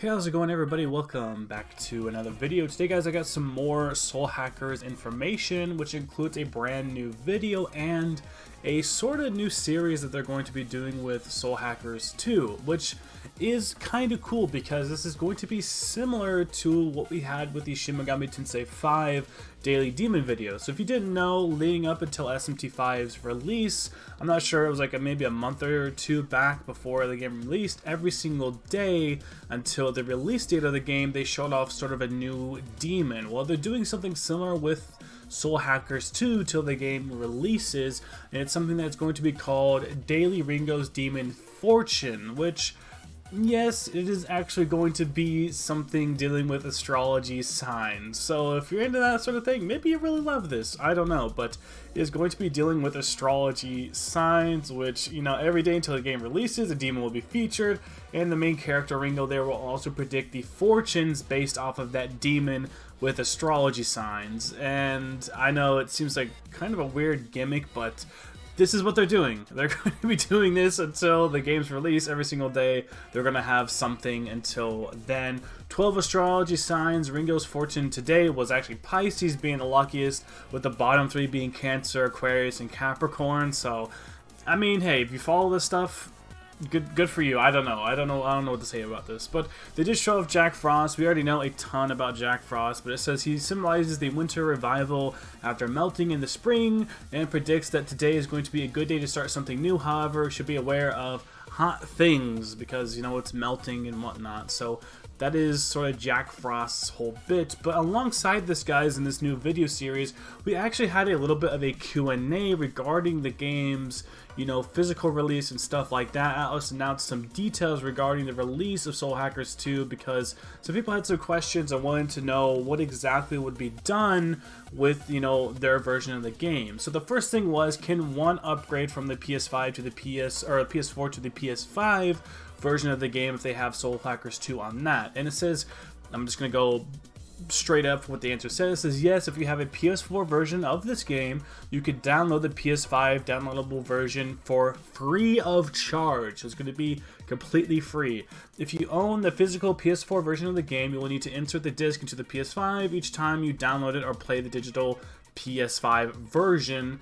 Hey, how's it going, everybody? Welcome back to another video. Today, guys, I got some more Soul Hackers information, which includes a brand new video and a sort of new series that they're going to be doing with Soul Hackers 2, which is kind of cool because this is going to be similar to what we had with the Shin Megami Tensei V daily demon video. So if you didn't know, leading up until SMT5's release, I'm not sure, it was like maybe a month or two back before the game released, every single day until the release date of the game, they showed off sort of a new demon. Well, they're doing something similar with Soul Hackers 2 till the game releases, and it's something that's going to be called Daily Ringo's Demon Fortune, which, yes, it is actually going to be something dealing with astrology signs. So if you're into that sort of thing, maybe you really love this. I don't know, but it is going to be dealing with astrology signs, which, you know, every day until the game releases, a demon will be featured, and the main character Ringo there will also predict the fortunes based off of that demon with astrology signs. And I know it seems like kind of a weird gimmick, but this is what they're doing. They're going to be doing this until the game's release. Every single day they're going to have something until then. 12 astrology signs. Ringo's fortune today was actually Pisces being the luckiest, with the bottom three being Cancer, Aquarius, and Capricorn. So, I mean, hey, if you follow this stuff, good for you. I don't know what to say about this. But they did show off Jack Frost. We already know a ton about Jack Frost, but it says he symbolizes the winter revival after melting in the spring, and predicts that today is going to be a good day to start something new. However, should be aware of hot things because, you know, it's melting and whatnot. So that is sort of Jack Frost's whole bit. But alongside this, guys, in this new video series, we actually had a little bit of a Q&A regarding the game's, you know, physical release and stuff like that. ATLUS announced some details regarding the release of Soul Hackers 2 because some people had some questions and wanted to know what exactly would be done with, you know, their version of the game. So the first thing was, can one upgrade from the PS5 to the PS4 to the PS5 version of the game if they have Soul Hackers 2 on that? And it says, I'm just going to go straight up what the answer says. It says yes, if you have a PS4 version of this game, you could download the PS5 downloadable version for free of charge. So it's going to be completely free. If you own the physical PS4 version of the game, you will need to insert the disc into the PS5 each time you download it or play the digital PS5 version.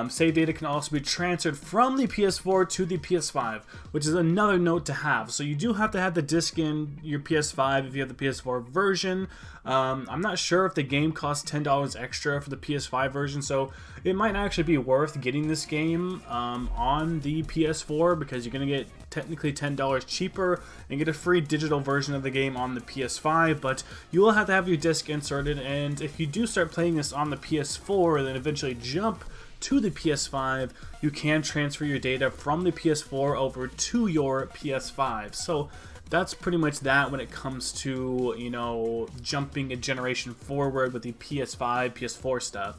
Save data can also be transferred from the PS4 to the PS5, which is another note to have. So you do have to have the disc in your PS5 if you have the PS4 version. I'm not sure if the game costs $10 extra for the PS5 version, so it might actually be worth getting this game on the PS4 because you're going to get technically $10 cheaper and get a free digital version of the game on the PS5, but you will have to have your disc inserted. And if you do start playing this on the PS4 and then eventually jump to the PS5, you can transfer your data from the PS4 over to your PS5. So that's pretty much that when it comes to, you know, jumping a generation forward with the PS5, PS4 stuff.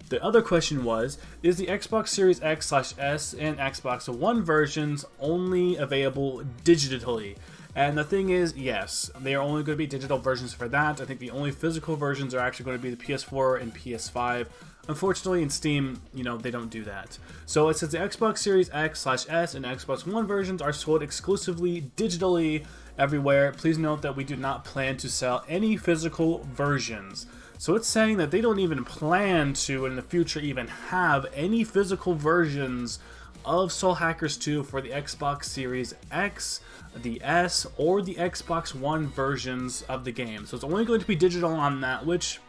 The other question was, is the Xbox Series X/S and Xbox One versions only available digitally? And the thing is, yes, they are only going to be digital versions for that. I think the only physical versions are actually going to be the PS4 and PS5. Unfortunately, in Steam, you know, they don't do that. So it says the Xbox Series X/S and Xbox One versions are sold exclusively digitally everywhere. Please note that we do not plan to sell any physical versions. So it's saying that they don't even plan to, in the future, even have any physical versions of Soul Hackers 2 for the Xbox Series X, the S, or the Xbox One versions of the game. So it's only going to be digital on that, which,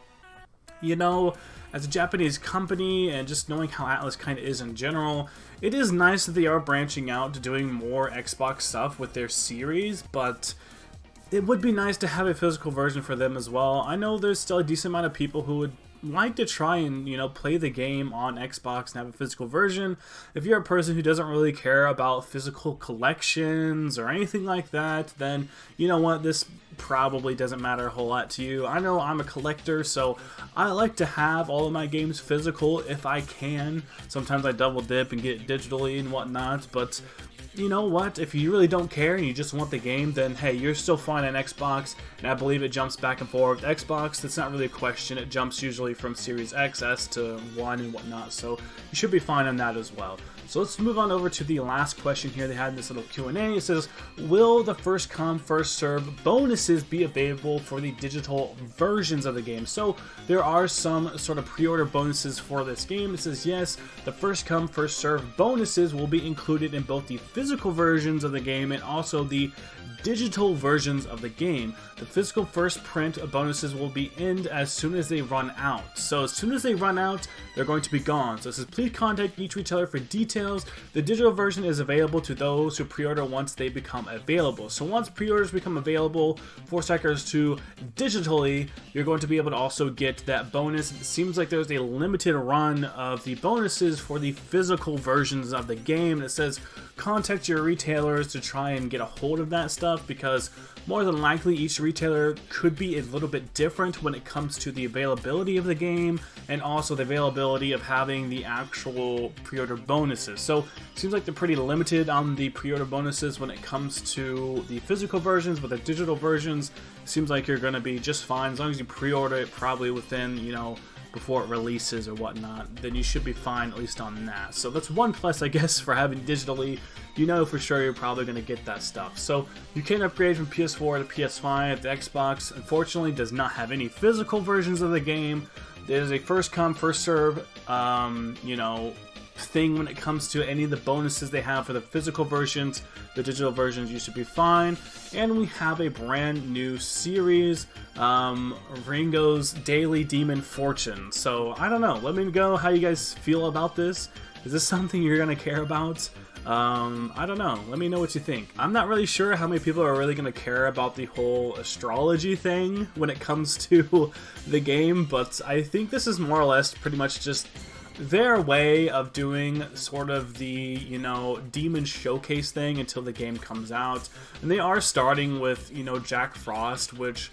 you know, as a Japanese company and just knowing how ATLUS kind of is in general, it is nice that they are branching out to doing more Xbox stuff with their series, but it would be nice to have a physical version for them as well. I know there's still a decent amount of people who would like to try and, you know, play the game on Xbox and have a physical version. If you're a person who doesn't really care about physical collections or anything like that, then you know what, this probably doesn't matter a whole lot to you. I know I'm a collector, so I like to have all of my games physical if I can. Sometimes I double dip and get it digitally and whatnot, but you know what, if you really don't care and you just want the game, then hey, you're still fine on Xbox, and I believe it jumps back and forth. Xbox, that's not really a question. It jumps usually from Series X, S to 1 and whatnot, so you should be fine on that as well. So let's move on over to the last question here. They had this little Q&A. It says, will the first come, first serve bonuses be available for the digital versions of the game? So there are some sort of pre-order bonuses for this game. It says, yes, the first come, first serve bonuses will be included in both the physical versions of the game and also the digital versions of the game. The physical first print bonuses will be end as soon as they run out. So as soon as they run out, they're going to be gone. So it says, please contact each retailer for details. The digital version is available to those who pre-order once they become available. So once pre-orders become available for Strikers 2 digitally, you're going to be able to also get that bonus. It seems like there's a limited run of the bonuses for the physical versions of the game. It says, contact your retailers to try and get a hold of that stuff, because more than likely each retailer could be a little bit different when it comes to the availability of the game and also the availability of having the actual pre-order bonuses. So it seems like they're pretty limited on the pre-order bonuses when it comes to the physical versions, but the digital versions, seems like you're going to be just fine as long as you pre-order it probably within, you know, before it releases or whatnot, then you should be fine at least on that. So that's one plus, I guess, for having digitally. You know for sure you're probably going to get that stuff. So you can upgrade from PS4 to PS5. The Xbox, unfortunately, does not have any physical versions of the game. There's a first come, first serve, you know, thing when it comes to any of the bonuses they have for the physical versions. The digital versions, you should be fine. And we have a brand new series, Ringo's Daily Demon Fortune. So I don't know, let me know how you guys feel about this. Is this something you're gonna care about? I don't know, let me know what you think. I'm not really sure how many people are really gonna care about the whole astrology thing when it comes to the game, but I think this is more or less pretty much just their way of doing sort of the, you know, demon showcase thing until the game comes out. And they are starting with, you know, Jack Frost, which,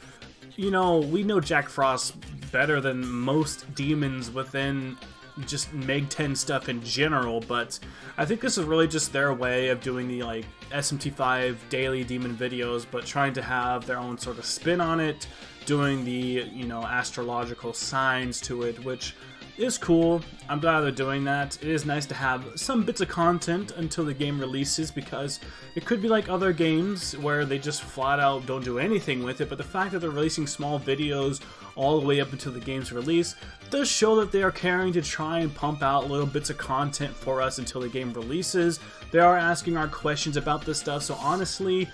you know, we know Jack Frost better than most demons within just Meg 10 stuff in general, but I think this is really just their way of doing the, like, SMT5 daily demon videos, but trying to have their own sort of spin on it, doing the, you know, astrological signs to it, which is cool. I'm glad they're doing that. It is nice to have some bits of content until the game releases, because it could be like other games where they just flat out don't do anything with it, but the fact that they're releasing small videos all the way up until the game's release does show that they are caring to try and pump out little bits of content for us until the game releases. They are asking our questions about this stuff, so honestly,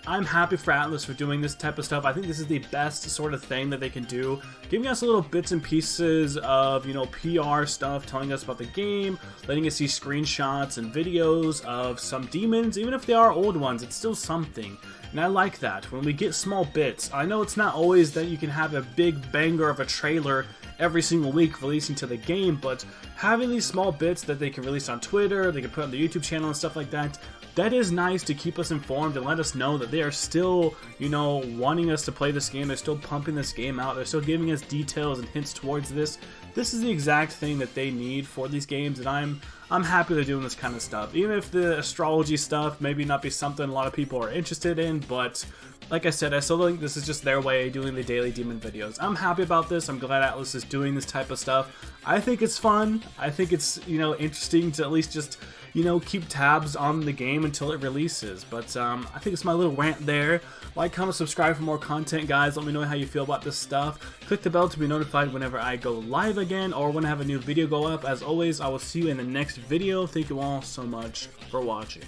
I'm happy for Atlus for doing this type of stuff. I think this is the best sort of thing that they can do, giving us little bits and pieces of, you know, PR stuff, telling us about the game, letting us see screenshots and videos of some demons. Even if they are old ones, it's still something. And I like that. When we get small bits, I know it's not always that you can have a big banger of a trailer every single week releasing to the game, but having these small bits that they can release on Twitter, they can put on the YouTube channel and stuff like that, that is nice to keep us informed and let us know that they are still, you know, wanting us to play this game. They're still pumping this game out. They're still giving us details and hints towards this. This is the exact thing that they need for these games, and I'm happy they're doing this kind of stuff. Even if the astrology stuff maybe not be something a lot of people are interested in, but like I said, I still think this is just their way of doing the daily demon videos. I'm happy about this. I'm glad Atlus is doing this type of stuff. I think it's fun. I think it's, you know, interesting to at least just, you know, keep tabs on the game until it releases. But I think it's my little rant there. Like, comment, subscribe for more content, guys. Let me know how you feel about this stuff. Click the bell to be notified whenever I go live again or when I have a new video go up. As always, I will see you in the next video. Thank you all so much for watching.